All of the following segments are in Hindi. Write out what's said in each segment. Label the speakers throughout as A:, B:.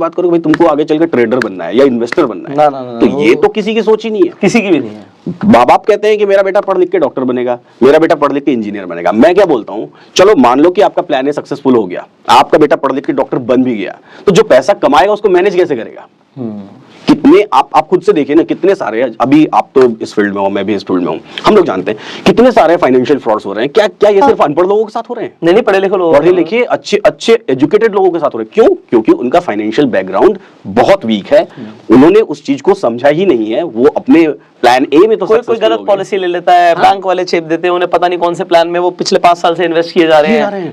A: बात करो भाई तुमको आगे चलकर ट्रेडर बनना है या इन्वेस्टर बनना है,
B: ना,
A: तो ये तो किसी की सोच ही नहीं है,
B: किसी की भी नहीं है।
A: माँ बाप कहते हैं कि मेरा बेटा पढ़ लिख के डॉक्टर बनेगा, मेरा बेटा पढ़ लिख के इंजीनियर बनेगा। मैं क्या बोलता हूँ, चलो मान लो कि आपका प्लान है सक्सेसफुल हो गया, आपका बेटा पढ़ लिख के डॉक्टर बन भी गया, तो जो पैसा कमाएगा उसको मैनेज कैसे करेगा? कितने आप खुद से देखिए ना, कितने सारे, अभी आप तो इस फील्ड में हो, मैं भी इस फील्ड में हूँ, हम लोग जानते हैं कितने सारे फाइनेंशियल फ्रॉड्स हो रहे हैं। क्या क्या ये सिर्फ अनपढ़ लोगों के साथ हो रहे हैं?
B: नहीं, पढ़े लिखे लोग,
A: पढ़े लिखे अच्छे अच्छे एजुकेटेड लोगों के साथ हो रहे हैं। क्यों? क्योंकि उनका फाइनेंशियल बैकग्राउंड बहुत वीक है, उन्होंने उस चीज को समझा ही नहीं है। वो अपने प्लान ए में तो
B: कोई गलत पॉलिसी ले लेता है, बैंक वाले चेप देते हैं उन्हें, पता नहीं कौन से प्लान में वो पिछले 5 साल से इन्वेस्ट किए जा रहे हैं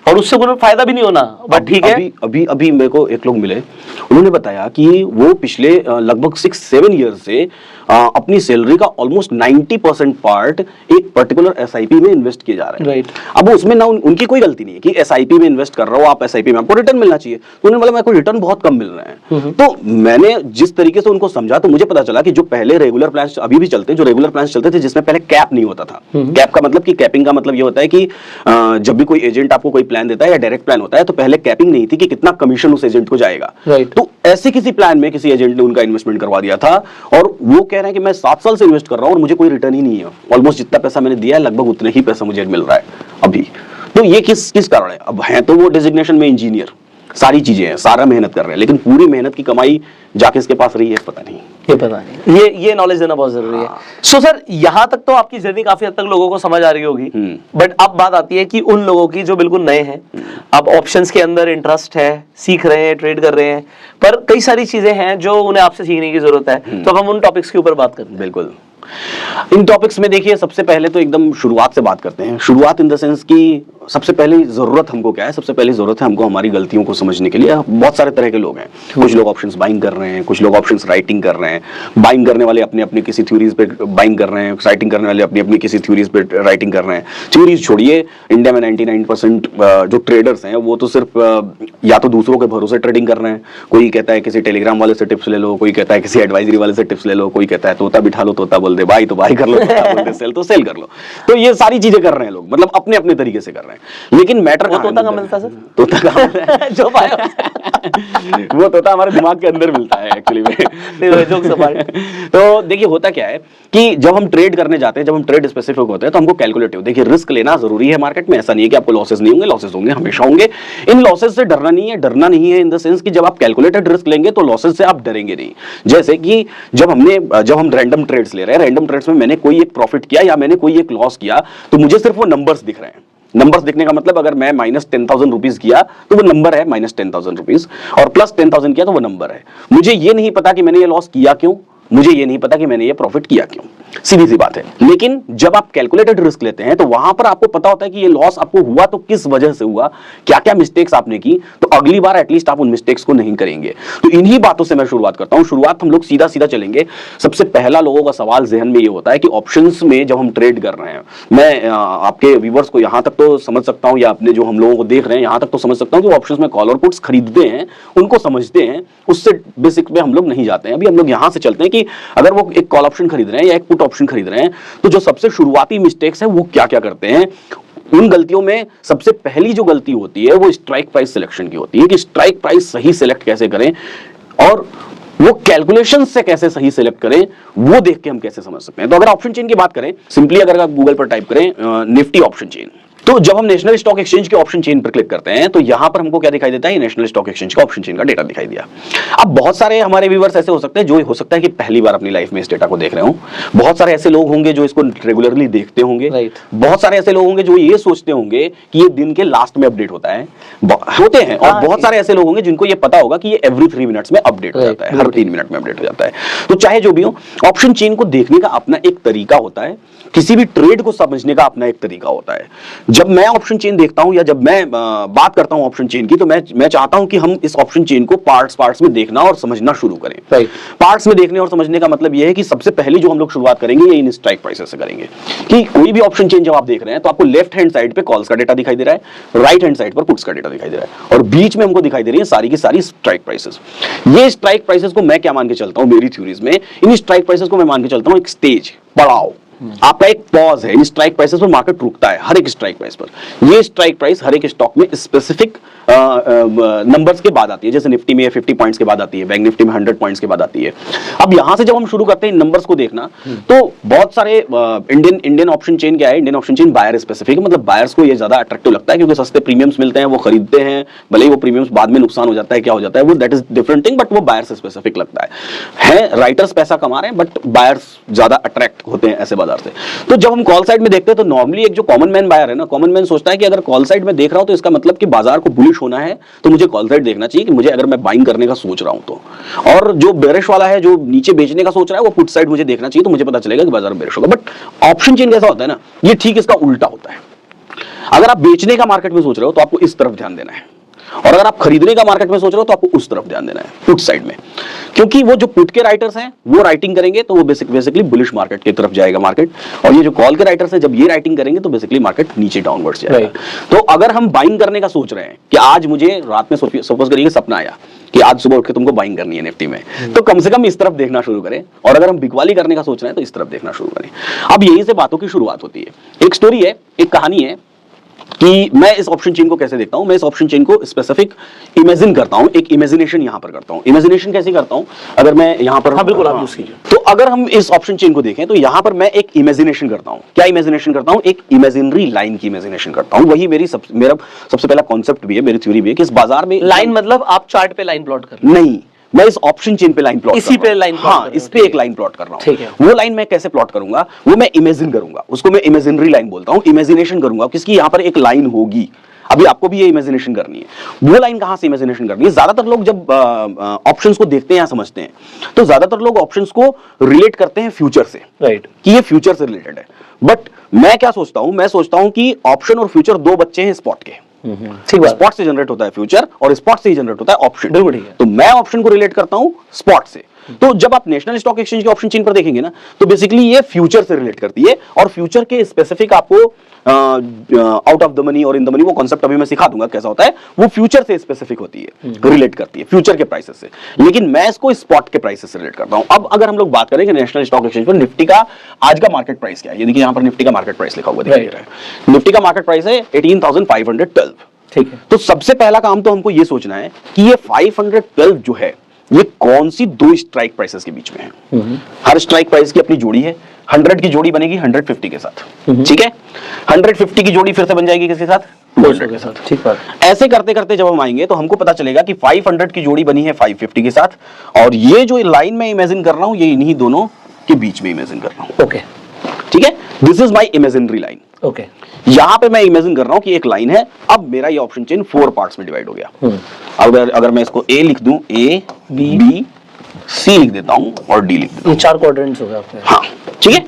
B: और उससे कोई फायदा भी नहीं होना। बट ठीक है,
A: अभी मेरे को एक लोग मिले, उन्होंने बताया कि वो पिछले लगभग 6-7 ईयर से अपनी सैलरी का ऑलमोस्ट 90% पार्ट एक पर्टिकुलर एसआईपी में इन्वेस्ट किए जा रहे हैं।
B: राइट।
A: अब उसमें ना उनकी कोई गलती नहीं है कि एसआईपी में इन्वेस्ट कर रहा हो आप, एसआईपी में आपको रिटर्न मिलना चाहिए, तो उन्होंने बोला मेरे को रिटर्न बहुत कम मिल रहे हैं। तो मैंने जिस तरीके से उनको समझा तो मुझे पता चला कि जो पहले रेगुलर प्लान अभी भी चलते हैं, जो रेगुलर प्लान चलते थे जिसमें पहले कैप नहीं होता था। कैप का मतलब कि कैपिंग का मतलब ये होता है कि जब भी कोई एजेंट आपको कोई प्लान देता है या डायरेक्ट प्लान होता है तो पहले कैपिंग नहीं थी कि कितना कमीशन उस एजेंट को जाएगा। तो ऐसे किसी प्लान में किसी एजेंट ने उनका इन्वेस्टमेंट करवा दिया था और वो कह रहे हैं कि मैं 7 साल से इन्वेस्ट कर रहा हूं और मुझे कोई रिटर्न ही नहीं है, ऑलमोस्ट जितना पैसा मैंने दिया है लगभग उतने ही पैसा मुझे मिल रहा है अभी। तो ये किस कारण है? अब है तो वो डेजिग्नेशन में इंजीनियर, सारी चीजें हैं, सारा मेहनत कर रहे हैं, लेकिन पूरी मेहनत की कमाई जाके इसके पास रही है पता नहीं,
B: ये पता नहीं। ये नॉलेज देना बहुत जरूरी है। सो सर, यहाँ तक तो आपकी जर्नी काफी हद तक लोगों को समझ आ रही होगी, बट अब बात आती है कि उन लोगों की जो बिल्कुल नए हैं, अब ऑप्शंस के अंदर इंटरेस्ट है, सीख रहे हैं, ट्रेड कर रहे हैं, पर कई सारी चीजें हैं जो उन्हें आपसे सीखने की जरूरत है। तो अब हम उन टॉपिक्स के ऊपर बात करते हैं।
A: बिल्कुल, इन टॉपिक्स में देखिए सबसे पहले तो एकदम शुरुआत से बात करते हैं। शुरुआत इन द सेंस की सबसे पहली जरूरत हमको क्या है? सबसे पहली जरूरत है हमको हमारी गलतियों को समझने के लिए। बहुत सारे तरह के लोग हैं, कुछ लोग ऑप्शंस बाइंग कर रहे हैं, कुछ लोग ऑप्शंस राइटिंग कर रहे हैं। बाइंग करने वाले अपने अपने किसी थ्योरीज पे बाइंग कर रहे हैं, राइटिंग करने वाले अपनी अपनी किसी थ्योरीज पे राइटिंग कर रहे हैं। थ्योरीज छोड़िए, इंडिया में 99% जो ट्रेडर्स हैं वो तो सिर्फ या तो दूसरों के भरोसे ट्रेडिंग कर रहे हैं। कोई कहता है किसी टेलीग्राम वाले से टिप्स ले लो, कोई कहता है किसी एडवाइजरी वाले से टिप्स ले लो, कोई कहता है तोता बिठा लो, तोता बोल दे बाई तो बाई कर लो, तोता बोल दे सेल तो सेल कर लो। तो ये सारी चीजें कर रहे हैं लोग, मतलब अपने अपने तरीके से कर रहे हैं। लेकिन मैटर
B: वो तोता कहाँ मिलता है सर?
A: तोता कहाँ
B: जो पाया
A: वो तोता हमारे दिमाग के अंदर मिलता है एक्चुअली में। तो देखिए होता क्या है कि जब हम ट्रेड करने जाते हैं, जब हम ट्रेड स्पेसिफिक होते हैं तो हमको कैलकुलेटिव, देखिए रिस्क लेना जरूरी है मार्केट में। ऐसा नहीं है कि आपको लॉसेस नहीं होंगे, लॉसेस होंगे, हमेशा होंगे। इन लॉसेस से डरना नहीं है, डरना नहीं है इन द सेंस कि जब आप कैलकुलेटेड रिस्क लेंगे तो लॉसेस से आप डरेंगे नहीं। जैसे कि जब हम रैंडम ट्रेड्स ले रहे हैं, रैंडम ट्रेड्स में मैंने कोई एक प्रॉफिट किया या मैंने कोई एक लॉस किया तो मुझे सिर्फ वो नंबर्स दिख रहे हैं। नंबर्स दिखने का मतलब अगर मैं -10,000 रुपीज किया तो वो नंबर है -10,000 रुपीज, और +10,000 किया तो वो नंबर है। मुझे ये नहीं पता कि मैंने ये लॉस किया क्यों, मुझे ये नहीं पता कि मैंने ये प्रॉफिट किया क्यों, सीधी सी बात है। लेकिन जब आप कैलकुलेटेड रिस्क लेते हैं तो वहां पर आपको पता होता है कि ये लॉस आपको हुआ तो किस वजह से हुआ, क्या क्या मिस्टेक्स आपने की, तो अगली बार एटलीस्ट आप उन मिस्टेक्स को नहीं करेंगे। तो इन्हीं बातों से मैं शुरुआत करता हूं। शुरुआत हम लोग सीधा सीधा चलेंगे। सबसे पहला लोगों का सवाल जहन में ये होता है कि ऑप्शंस में जब हम ट्रेड कर रहे हैं, मैं आपके व्यूवर्स को यहां तक तो समझ सकता हूं या अपने जो हम लोगों को देख रहे हैं यहां तक तो समझ सकता हूं कि ऑप्शंस में कॉल और पुट्स खरीदते हैं, उनको समझते हैं, उससे बेसिक में हम लोग नहीं जाते हैं। अभी हम लोग यहां से चलते हैं कि अगर वो एक कॉल ऑप्शन खरीद रहे हैं या एक पुट ऑप्शन खरीद रहे हैं तो जो सबसे शुरुआती मिस्टेक्स है वो क्या क्या करते हैं। उन गलतियों में सबसे पहली जो गलती होती है वो स्ट्राइक प्राइस सिलेक्शन की होती है कि स्ट्राइक प्राइस सही सिलेक्ट कैसे करें और वो कैलकुलेशन से कैसे सही सिलेक्ट करें, वो देख के हम कैसे समझ सकते हैं। तो अगर ऑप्शन चेन की बात करें, सिंपली अगर आप गूगल पर टाइप करें निफ्टी ऑप्शन चेन, तो जब हम नेशनल स्टॉक एक्सचेंज के ऑप्शन चेन पर क्लिक करते हैं तो यहां पर हमको क्या दिखाई देता है? नेशनल स्टॉक एक्सचेंज का ऑप्शन चेन का डेटा दिखाई दिया। अब बहुत सारे हमारे व्यूअर्स ऐसे हो सकते हैं जो हो सकता है कि पहली बार अपनी लाइफ में इस डेटा को देख रहे हो, बहुत सारे ऐसे लोग होंगे जो इसको रेगुलरली देखते होंगे, बहुत सारे ऐसे लोग होंगे जो ये सोचते होंगे कि ये दिन के लास्ट में अपडेट होता है, होते हैं, और बहुत सारे ऐसे लोग होंगे जिनको ये पता होगा कि ये एवरी 3 मिनट्स में अपडेट हो जाता है, हर 3 मिनट में अपडेट हो जाता है। तो चाहे जो भी हो, ऑप्शन चेन को देखने का अपना एक तरीका होता है, किसी भी ट्रेड को समझने का अपना एक तरीका होता है। जब मैं ऑप्शन चेन देखता हूं या जब मैं बात करता हूं ऑप्शन चेन की, तो मैं चाहता हूं कि हम इस ऑप्शन चेन को पार्ट्स में देखना और समझना शुरू करें। पार्ट्स में देखने और समझने का मतलब यह है कि सबसे पहले जो हम लोग शुरुआत करेंगे ये इन स्ट्राइक प्राइसेस से करेंगे कि कोई भी ऑप्शन चेन जब आप देख रहे हैं तो आपको लेफ्ट हैंड साइड पे कॉल्स का डेटा दिखाई दे रहा है, राइट हैंड साइड पर पुट्स का डेटा दिखाई दे रहा है, और बीच में हमको दिखाई दे रही है सारी की सारी स्ट्राइक प्राइसेस। ये स्ट्राइक प्राइसेस को मैं क्या मान के चलता हूं मेरी थ्योरीज में, इन स्ट्राइक प्राइसेस को मैं मान के चलता हूं एक स्टेज, पड़ाव, आपका एक पॉज है इन स्ट्राइक प्राइसेस पर, मार्केट रुकता है हर एक स्ट्राइक प्राइस पर। ये स्ट्राइक प्राइस हर एक स्टॉक में स्पेसिफिक नंबर्स के बाद आती है, जैसे निफ्टी में 50 पॉइंट्स के बाद आती है, बैंक निफ्टी में 100 पॉइंट्स के बाद आती है। अब यहां से जब हम शुरू करते हैं इन नंबर्स को देखना, तो बहुत सारे इंडियन ऑप्शन चेन क्या है, Indian option chain buyer specific है, मतलब बायर्स को ये ज्यादा अट्रैक्टिव लगता है क्योंकि सस्ते प्रीमियम्स मिलते हैं, वो खरीदते हैं, भले ही वो प्रीमियम्स बाद में नुकसान हो जाता है, क्या हो जाता है वो that is different thing, but वो बायर्स स्पेसिफिक लगता है राइटर्स पैसा कमा रहे हैं बट बायर्स ज्यादा अट्रैक्ट होते हैं ऐसे बाजार से। तो जब हम कॉल साइड में देखते हैं तो नॉर्मली एक जो कॉमन मैन बायर है ना, कॉमन मैन सोचता है कि अगर कॉल साइड में देख रहा हूं तो इसका मतलब कि बाजार को बुलिश होना है, तो मुझे कॉल साइड देखना चाहिए कि मुझे अगर मैं बाइंग करने का सोच रहा हूं तो। और जो बेरिश वाला है, जो नीचे बेचने का सोच रहा है, वो पुट साइड मुझे देखना चाहिए, तो मुझे पता चलेगा कि बाजार बेरिश होगा। बट ऑप्शन चेन कैसा होता है ना, ये ठीक इसका उल्टा होता है। अगर आप बेचने का मार्केट में सोच रहे हो तो आपको इस तरफ ध्यान देना है, और अगर आप खरीदने का मार्केट में सोच रहे हो तो आपको उस तरफ ध्यान देना है, पुट साइड में, क्योंकि वो जो पुट के राइटर्स हैं वो राइटिंग करेंगे तो वो बेसिकली बुलिश मार्केट की तरफ जाएगा मार्केट, और ये जो कॉल के राइटर्स हैं जब ये राइटिंग करेंगे तो बेसिकली मार्केट नीचे डाउनवर्ड्स जाएगा। तो अगर हम बाइंग करने का सोच रहे हैं कि आज मुझे रात में सपोज करिए सपना आया कि आज सुबह उठ के तुमको बाइंग करनी है निफ्टी में, तो कम से कम इस तरफ देखना शुरू करें, और अगर हम बिकवाली करने का सोच रहे हैं तो इस तरफ देखना शुरू करें। अब यहीं से बातों की शुरुआत होती है। एक स्टोरी है, एक कहानी है कि मैं इस ऑप्शन चेन को कैसे देखता हूं। मैं इस ऑप्शन चेन को स्पेसिफिक इमेजिन करता हूं, एक इमेजिनेशन यहां पर करता हूं। इमेजिनेशन कैसे करता हूं, अगर मैं यहां पर,
B: हाँ बिल्कुल आप यूज कीजिए।
A: तो अगर हम इस ऑप्शन चेन को देखें तो यहां पर मैं एक इमेजिनेशन करता हूं। क्या इमेजिनेशन करता हूं, एक इमेजिनरी लाइन की इमेजिनेशन करता हूं। वही मेरा सबसे पहला कॉन्सेप्ट भी है, मेरी थ्योरी भी है कि इस बाजार में
B: लाइन मतलब आप चार्ट पे लाइन प्लॉट कर रहे
A: नहीं, मैं इस ऑप्शन चेन पे लाइन प्लॉट,
B: इसी पे लाइन प्लॉट,
A: हाँ इस पे एक लाइन प्लॉट कर रहा हूं।
B: ठीक है।
A: वो लाइन मैं कैसे प्लॉट करूंगा, वो मैं इमेजिन करूंगा, उसको मैं इमेजिनरी लाइन बोलता हूं। इमेजिनेशन करूंगा किसकी, यहां पर एक लाइन होगी, अभी आपको भी ये इमेजिनेशन करनी है। वो लाइन कहां से इमेजिनेशन करनी है, ज्यादातर लोग जब ऑप्शंस को देखते हैं या समझते हैं तो ज्यादातर लोग ऑप्शंस को रिलेट करते हैं फ्यूचर से,
B: राइट,
A: कि ये फ्यूचर से रिलेटेड है। बट मैं क्या सोचता हूं, मैं सोचता हूं कि ऑप्शन और फ्यूचर दो बच्चे हैं स्पॉट के।
B: ठीक है,
A: स्पॉट से जनरेट होता है फ्यूचर और स्पॉट से ही जनरेट होता है ऑप्शन।
B: बिल्कुल ठीक है।
A: तो मैं ऑप्शन को रिलेट करता हूं स्पॉट से। तो जब आप नेशनल स्टॉक एक्सचेंज के ऑप्शन चेन पर देखेंगे ना, तो बेसिकली ये फ्यूचर से रिलेट करती है, और फ्यूचर के स्पेसिफिक आपको आउट ऑफ द मनी और इन द मनी, वो कॉन्सेप्ट अभी मैं सिखा दूंगा कैसा होता है, वो फ्यूचर से स्पेसिफिक होती है, रिलेट करती है फ्यूचर के प्राइसेस से। लेकिन मैं इसको स्पॉट के प्राइसेस से रिलेट करता हूं। अब अगर हम लोग बात करें कि नेशनल स्टॉक एक्सचेंज पर निफ्टी का आज का मार्केट प्राइस क्या है, ये देखिए यहां पर निफ्टी का मार्केट प्राइस लिखा हुआ दिखाई दे रहा है। निफ्टी का मार्केट प्राइस है 18,512।
B: ठीक है।
A: तो सबसे पहला काम तो हमको ये सोचना है कि ये 512 जो है ये कौन सी दो स्ट्राइक प्राइसेस के बीच में है। हर स्ट्राइक प्राइस की अपनी जोड़ी है। 100 की जोड़ी बनेगी 150 के साथ, ठीक है। 150 की जोड़ी फिर से बन जाएगी किसके साथ, 200 के साथ।
B: ठीक बात।
A: ऐसे करते करते जब हम आएंगे तो हमको पता चलेगा कि 500 की जोड़ी बनी है 550 के साथ, और ये जो लाइन मैं इमेजिन कर रहा हूं ये इन्हीं दोनों के बीच में इमेजिन कर रहा हूं।
B: ओके,
A: ठीक है, this is my imaginary line.
B: Okay,
A: यहां पे मैं इमेजिन कर रहा हूं कि एक लाइन है। अब मेरा ये ऑप्शन चेन 4 पार्ट्स में डिवाइड हो गया। अगर मैं इसको ए लिख दूं, ए बी सी लिख देता हूं और डी लिख देता हूं,
B: ये 4 क्वाड्रेंट्स हो गए आपके।
A: हाँ ठीक है,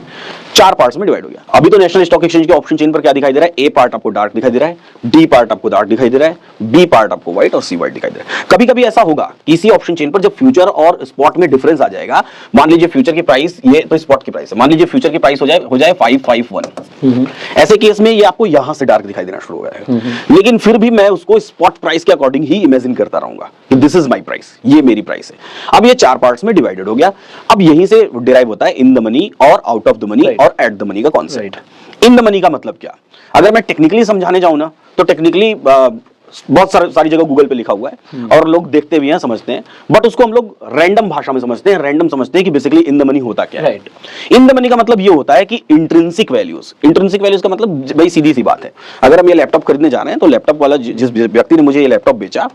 A: 4 पार्ट्स में डिवाइड हो गया। अभी तो नेशनल स्टॉक एक्सचेंज के ऑप्शन चेन पर क्या दिखाई दे रहा है, ए पार्ट आपको डार्क दिखाई दे रहा है, डी पार्ट आपको डार्क दिखाई दे रहा है, बी पार्ट आपको व्हाइट और सी व्हाइट दिखाई दे रहा है। कभी कभी ऐसा होगा कि इसी ऑप्शन चेन पर जब फ्यूचर और स्पॉट में डिफरेंस आ जाएगा, मान लीजिए फ्यूचर की प्राइस, ये तो स्पॉट की प्राइस है, मान लीजिए फ्यूचर की प्राइस हो जाए 551। ऐसे केस में ये आपको यहां से डार्क दिखाई देना शुरू हो गया है, लेकिन फिर भी मैं उसको स्पॉट प्राइस के अकॉर्डिंग ही इमेजिन करता रहूंगा कि दिस इज माई प्राइस, ये मेरी प्राइस है। अब ये 4 पार्ट्स में डिवाइडेड हो गया। अब यहीं से डिराइव होता है इन द मनी और आउट ऑफ द मनी और एट द मनी का कॉन्सेप्ट। इन द मनी का मतलब क्या, अगर मैं टेक्निकली समझाने जाऊं ना तो टेक्निकली बहुत सारी जगह गूगल पे लिखा हुआ है और लोग देखते भी हैं, समझते हैं, बट उसको हम लोग रैंडम भाषा में समझते हैं, रैंडम समझते हैं कि बेसिकली इन द मनी होता क्या है। इन द मनी का मतलब ये होता है कि इंट्रिंसिक वैल्यूज का मतलब भाई सीधी सी बात है, अगर हम ये लैपटॉप खरीदने जा रहे हैं तो लैपटॉप वाला जिस व्यक्ति ने मुझे ये लैपटॉप बेचा,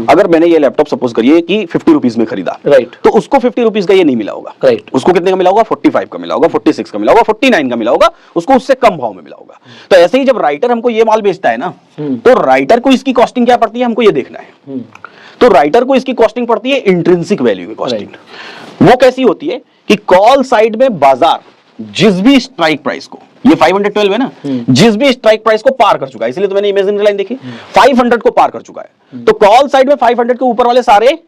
A: अगर मैंने ये लैपटॉप सपोज करिए कि 50 रुपीज में खरीदा, तो उसको 50 रुपीज का ये नहीं मिला होगा, उसको कितने का मिला होगा, 45 का मिला होगा, 46 का मिला होगा, 49 का मिला होगा, उसको उससे कम भाव में मिला होगा। तो ऐसे ही जब राइटर हमको ये माल बेचता है ना, तो राइटर को इसकी कॉस्टिंग क्या पड़ती है हमको ये देखना है। तो राइटर को इसकी कॉस्टिंग पड़ती है इंट्रिंसिक वैल्यू की कॉस्टिंग। वो कैसी होती है कि कॉल साइड में बाजार जिस भी स्ट्राइक प्राइस को, ये 512 है ना, जिस भी स्ट्राइक प्राइस को पार कर चुका है, इसलिए तो मैंने इमेजिनरी लाइन देखी, 500 को पार कर चुका है, तो कॉल साइड में 500 के ऊपर वाले सारे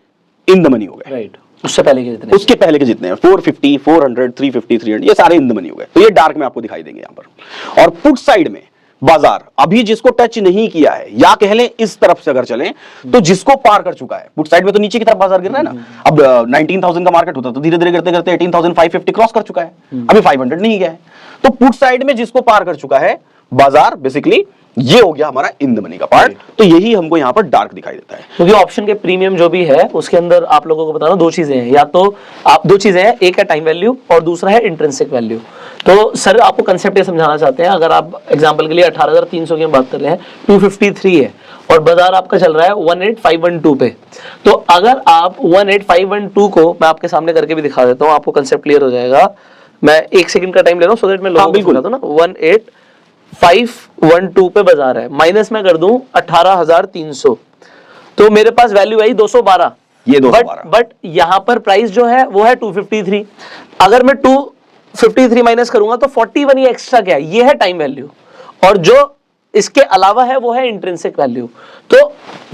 A: इन द मनी हो गए।
B: उससे पहले के जितने,
A: उसके पहले के जितने हैं 450, 400, 350, 300, ये सारे इन द मनी हो गए। तो ये डार्क में आपको दिखाई देंगे यहां पर। और पुट साइड में बाजार अभी जिसको टच नहीं किया है, या कह लें इस तरफ से अगर चलें तो जिसको पार कर चुका है, पुट साइड में तो नीचे की तरफ बाजार गिर रहा है ना। अब 19,000 का मार्केट होता तो धीरे धीरे करते करते 18,550 क्रॉस कर चुका है, अभी 500 नहीं गया है। तो पुट साइड में जिसको पार कर चुका है बाजार, बेसिकली ये हो गया हमारा इन द मनी का पार्ट। तो यही हमको यहाँ पर डार्क दिखाई देता है,
B: क्योंकि ऑप्शन के प्रीमियम जो भी है उसके अंदर आप लोगों को बताना दो चीजें हैं, या तो आप दो चीजें हैं, एक है टाइम वैल्यू और दूसरा है इंट्रिंसिक वैल्यू। तो सर आपको कंसेप्ट ये समझाना चाहते हैं, अगर आप एग्जांपल के लिए 18,300 की हम बात कर रहे हैं, 253 है और बाजार आपका चल रहा है 18,512 पे, तो अगर आप 18,512 को मैं आपके सामने करके भी दिखा देता हूँ, आपको कंसेप्ट क्लियर हो जाएगा। मैं 1 सेकंड का टाइम ले रहा हूँ सो दैट मैं लोगों को
A: बिल्कुल
B: बताता हूँ ना। 18,512 पे बाजार है, माइनस मैं कर दूं 18,300, तो मेरे पास वैल्यू आई 212,
A: ये 212।
B: बट यहां पर प्राइस जो है वो है 253। अगर मैं 253 माइनस करूंगा तो 41 ये एक्स्ट्रा क्या है, ये है टाइम वैल्यू, और जो इसके अलावा है वो है इंट्रिंसिक वैल्यू। तो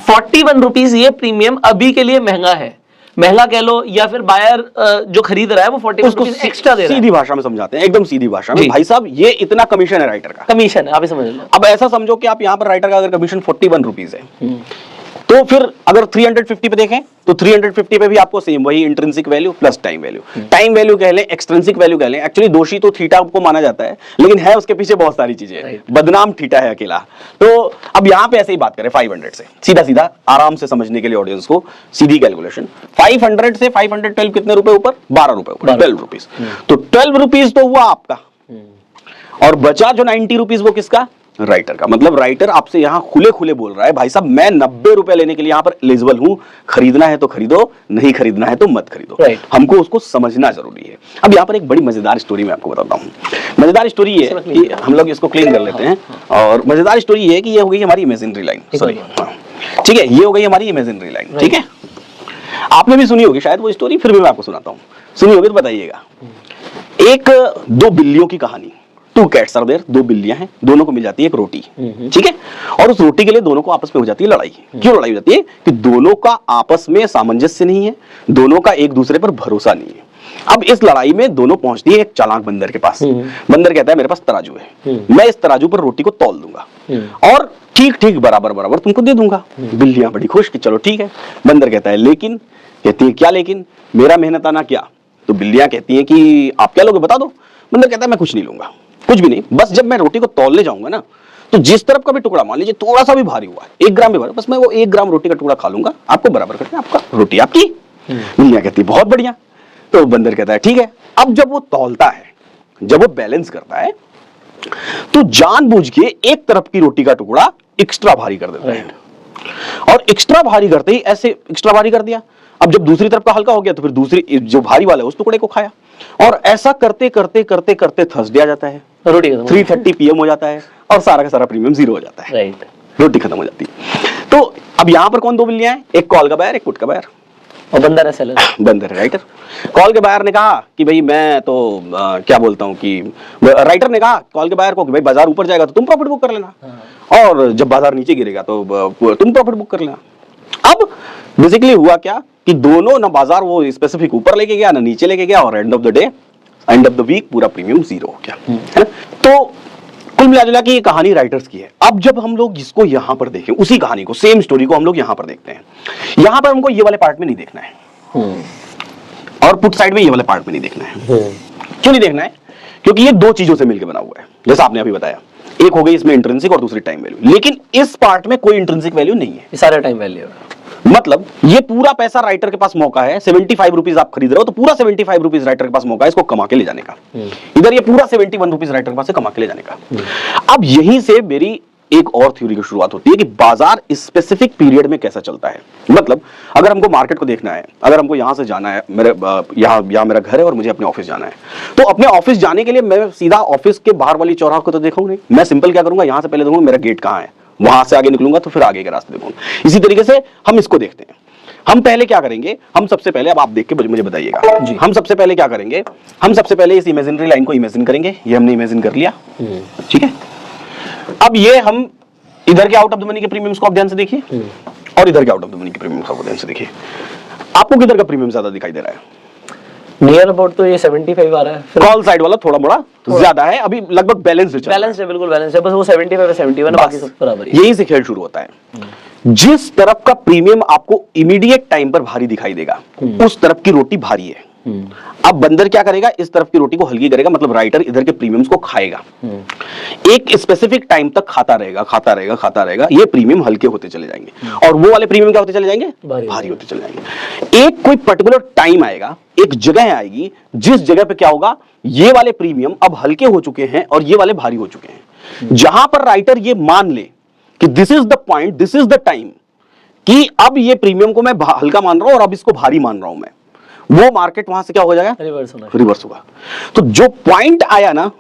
B: 41 रुपीज ये प्रीमियम अभी के लिए महंगा है, महंगा कह लो, या फिर बायर जो खरीद रहा है वो 41 रुपीज एक्स्ट्रा दे रहा है।
A: सीधी भाषा में समझाते हैं, एकदम सीधी भाषा में, भाई साहब ये इतना कमीशन है राइटर का,
B: कमीशन है, आप ही समझ लो।
A: अब ऐसा समझो कि आप यहाँ पर राइटर का अगर कमीशन 41 रुपीज है, तो फिर अगर 350 पे देखें तो 350 पे भी आपको सेम वही intrinsic value plus time value, time value कह लें, एक्सट्रिंसिक वैल्यू कह लें। एक्चुअली दोषी तो थीटा को माना जाता है, लेकिन है उसके पीछे बहुत सारी चीजें, बदनाम थीटा है अकेला। तो अब यहाँ पे ऐसे ही बात करें 500 से, सीधा सीधा आराम से समझने के लिए ऑडियंस को सीधी कैलकुलेशन, 500 से 512 कितने रुपए ऊपर, 12 रुपए ऊपर, 12 रुपीज। तो 12 रुपीज तो हुआ आपका, और बचा जो 90 रुपीज वो किसका, राइटर का। मतलब राइटर आपसे यहां खुले खुले बोल रहा है, भाई साहब मैं 90 रुपए लेने के लिए यहां पर एलिजिबल हूं, खरीदना है तो खरीदो, नहीं खरीदना है तो मत खरीदो। हमको उसको समझना जरूरी है। अब यहां पर एक बड़ी मजेदार स्टोरी मैं आपको बताता हूं। मजेदार स्टोरी ये है कि हम लोग इसको क्लीन कर लेते हैं, और मजेदार स्टोरी ये है कि ये हो गई हमारी इमेजिनरी लाइन, सॉरी ठीक है, ये हो गई हमारी इमेजिनरी लाइन, ठीक है। आपने भी सुनी होगी शायद वो स्टोरी, फिर भी मैं आपको सुनाता हूँ, सुनी होगी तो बताइएगा। एक दो बिल्लियों की कहानी, 2 cats are there, 2 बिल्लियां हैं, दोनों को मिल जाती है एक रोटी, ठीक है, और उस रोटी के लिए दोनों को आपस में हो जाती है लड़ाई। क्यों लड़ाई हो जाती है, कि दोनों का आपस में सामंजस्य नहीं है, दोनों का एक दूसरे पर भरोसा नहीं है। अब इस लड़ाई में दोनों पहुंचती है एक चालाक बंदर के पास। बंदर कहता है मेरे पास तराजू है, मैं इस तराजू पर रोटी को तौल दूंगा और ठीक ठीक बराबर बराबर तुमको दे दूंगा। बिल्लियां बड़ी खुश कि चलो ठीक है। बंदर कहता है लेकिन, कहती है क्या लेकिन, मेरा मेहनताना क्या। तो बिल्लियां कहती हैं कि आप क्या लोगे बता दो। बंदर कहता है मैं कुछ नहीं लूंगा, कुछ भी नहीं, बस जब मैं रोटी को तौलने जाऊंगा ना, तो जिस तरफ का भी टुकड़ा, मान लीजिए थोड़ा सा भी भारी हुआ है, 1 ग्राम भी भारी, बस मैं वो 1 ग्राम रोटी का टुकड़ा खा लूंगा, आपको बराबर करके आपका रोटी आपकी। बिल्लियां कहती है बहुत बढ़िया। तो बंदर कहता है ठीक है। अब जब वो तौलता है, जब वो बैलेंस करता है, तो जानबूझ के एक तरफ की रोटी का टुकड़ा एक्स्ट्रा भारी कर देता है, और एक्स्ट्रा भारी करते ही ऐसे एक्स्ट्रा भारी कर दिया। अब जब दूसरी तरफ का हल्का हो गया तो फिर दूसरी जो भारी वाला है उस टुकड़े को खाया, और ऐसा करते करते करते करते थर्सडे आ जाता है, रोटी 3:30 PM हो जाता है, और सारा का सारा प्रीमियम 0 हो जाता है, राइट, रोटी खत्म हो जाती है। तो अब यहां पर कौन 2 बिल्लियां हैं, एक कॉल का बायर, एक पुट का बायर,
B: और बंदर है सेलर,
A: बंदर है राइटर। कॉल के बायर ने कहा कि भाई मैं तो क्या बोलता हूं कि, राइटर ने कहा कॉल के बायर को कि भाई बाजार ऊपर जाएगा तो तुम प्रॉफिट बुक कर लेना, और जब बाजार नीचे गिरेगा तो तुम प्रॉफिट बुक कर लेना। अब बेसिकली हुआ क्या कि दोनों ना बाजार वो स्पेसिफिक ऊपर लेके गया ना नीचे लेके गया, और end of the day, end of the week पूरा प्रीमियम 0 हो गया, है ना। तो कुल मिला के ये कहानी राइटर्स की है। अब जब हम लोग इसको यहां पर देखें, उसी कहानी को, सेम स्टोरी को हम लोग यहां पर देखते हैं, यहां पर हमको ये वाले पार्ट में नहीं देखना है, और पुट साइड में ये वाले पार्ट में नहीं देखना है। क्यों नहीं देखना है, क्योंकि ये 2 चीजों से मिलकर बना हुआ है, जैसा आपने अभी बताया, एक हो गई इसमें इंट्रिंसिक और दूसरी टाइम वैल्यू, लेकिन इस पार्ट में कोई इंट्रिंसिक वैल्यू नहीं है,
B: सारा टाइम वैल्यू है।
A: मतलब ये पूरा पैसा राइटर के पास मौका है, 75 रुपीज आप खरीद रहे हो तो पूरा 75 रुपीज राइटर के पास मौका है इसको कमा के ले जाने का। इधर ये पूरा 71 रुपीज राइटर के पास से कमा के ले जाने का। अब यहीं से मेरी एक और थ्योरी की शुरुआत होती है कि बाजार स्पेसिफिक पीरियड में कैसा चलता है। मतलब अगर हमको मार्केट को देखना है, अगर हमको यहां से जाना है, मेरे यहाँ मेरा घर है और मुझे अपने ऑफिस जाना है, तो अपने ऑफिस जाने के लिए मैं सीधा ऑफिस के बाहर वाली चौराहे को तो देखूंगा नहीं, मैं सिंपल क्या करूंगा, यहां से पहले देखूंगा मेरा गेट कहां है, वहां से आगे निकलूंगा तो फिर आगे के रास्ते देखूंगा। इसी तरीके से हम इसको देखते हैं। हम पहले क्या करेंगे, हम सबसे पहले, अब आप देख के मुझे बताइएगा, हम सबसे पहले क्या करेंगे, हम सबसे पहले इस इमेजिनरी लाइन को इमेजिन करेंगे। ये हमने इमेजिन कर लिया, ठीक है। अब ये हम इधर के आउट ऑफ द मनी के प्रीमियम्स को आप ध्यान से देखिए, और इधर के आउट ऑफ द मनी के प्रीमियम्स को ध्यान से देखिए। आपको किधर का प्रीमियम ज्यादा दिखाई दे रहा है?
B: नियर अबाउट तो ये 75 आ रहा है।
A: कॉल साइड वाला थोड़ा मोड़ा ज्यादा है, अभी लगभग बैलेंस है,
B: बैलेंस है, बिल्कुल बैलेंस है, बस वो 75 है 71 है, बाकी सब बराबर है।
A: यही से खेल शुरू होता है। जिस तरफ का प्रीमियम आपको इमीडिएट टाइम पर भारी दिखाई देगा उस तरफ की रोटी भारी है। अब बंदर क्या करेगा, इस तरफ की रोटी को हल्की करेगा, मतलब राइटर इधर के प्रीमियम्स को खाएगा, एक स्पेसिफिक टाइम तक खाता रहेगा खाता रहेगा खाता रहेगा, ये प्रीमियम हल्के होते चले जाएंगे और वो वाले प्रीमियम क्या होते चले जाएंगे, भारी होते चले जाएंगे। एक कोई पर्टिकुलर टाइम आएगा, एक जगह आएगी जिस जगह पे क्या होगा, ये वाले प्रीमियम अब हल्के हो चुके हैं और ये वाले भारी हो चुके हैं। जहां पर राइटर ये मान ले कि this is the point, this is the time, कि अब ये प्रीमियम को मैं हल्का मान रहा हूं और अब इसको भारी मान रहा हूं मैं, वो मार्केट वहां से क्या हो जाएगा, रिवर्स होगा। तो जो पॉइंट आया ना,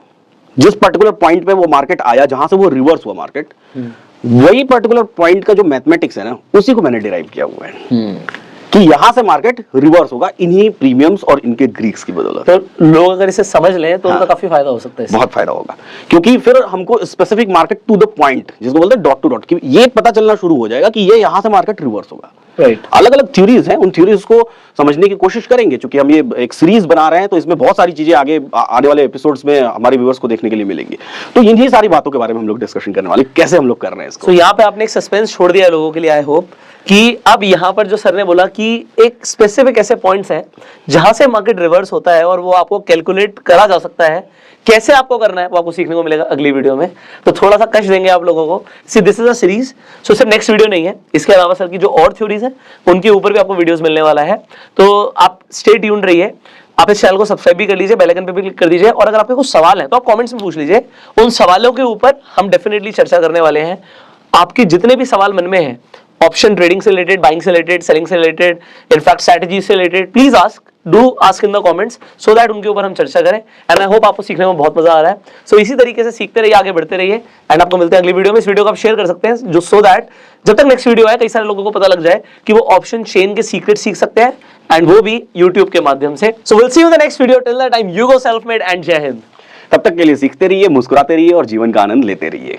A: जिस पर्टिकुलर पॉइंट पे वो मार्केट आया जहां से वो रिवर्स हुआ मार्केट, वही पर्टिकुलर पॉइंट का जो मैथमेटिक्स है ना, उसी को मैंने डिराइव किया हुआ है कि यहां से मार्केट रिवर्स होगा इन्हीं प्रीमियम्स और इनके ग्रीक्स की बदौलत।
B: तो लोग अगर इसे समझ लें तो उनका काफी फायदा हो सकता है,
A: बहुत फायदा होगा, क्योंकि फिर हमको specific market to the point, जिसको बोलते हैं डॉट टू डॉट, कि ये पता चलना शुरू हो जाएगा कि ये यहां से मार्केट रिवर्स होगा। अलग अलग थ्योरीज हैं, उन थ्योरीज को समझने की कोशिश करेंगे, क्योंकि हम ये एक सीरीज बना रहे हैं तो इसमें बहुत सारी चीजें आगे आने वाले एपिसोड्स में हमारे व्यूअर्स को देखने के लिए मिलेंगी। तो इन्हीं सारी बातों के बारे में हम लोग डिस्कशन करने वाले, कैसे हम लोग कर रहे हैं इसको।
B: तो यहाँ पे आपने एक सस्पेंस छोड़ दिया है लोगों के लिए, आई होप कि अब यहाँ पर जो सर ने बोला कि एक स्पेसिफिक ऐसे पॉइंट्स हैं जहां से मार्केट रिवर्स होता है और वो आपको कैलकुलेट करा जा सकता है, कैसे आपको करना है वो आपको सीखने को मिलेगा अगली वीडियो में। तो थोड़ा सा कश देंगे आप लोगों को, see this is a series, so sir next video नहीं है, इसके अलावा सर की जो और थ्योरीज है उनके ऊपर भी आपको वीडियोस मिलने वाला है। तो आप स्टे ट्यून्ड रहिए, आप इस चैनल को सब्सक्राइब भी कर लीजिए, बेल आइकन पे भी क्लिक कर दीजिए, और अगर आपके कुछ सवाल हैं तो आप कमेंट्स में पूछ लीजिए, उन सवालों के ऊपर हम डेफिनेटली चर्चा करने वाले हैं। आपके जितने भी सवाल मन में हैं, ऑप्शन ट्रेडिंग से रिलेटेड, बाइंग से रिलेटेड, सेलिंग से रिलेटेड, इनफैक्ट स्ट्रेटजी से related, please do ask in the comments so that उनके ऊपर हम चर्चा करें। एंड आई होप आपको सीखने में बहुत मजा आ रहा है। सो इसी तरीके से सीखते रहिए, आगे बढ़ते रहिए, एंड आपको मिलते हैं अगली वीडियो में। इस वीडियो को आप शेयर कर सकते हैं जो सो दैट जब तक नेक्स्ट वीडियो आए कई सारे लोगों को पता लग जाए कि वो ऑप्शन चेन के सीक्रेट सीख सकते हैं, एंड वो भी यूट्यूब के माध्यम से। So will see you in the next video, till that time you go self made and जय हिंद।
A: तब तक के लिए सीखते रहिए, मुस्कुराते रहिए और जीवन का आनंद लेते रहिए।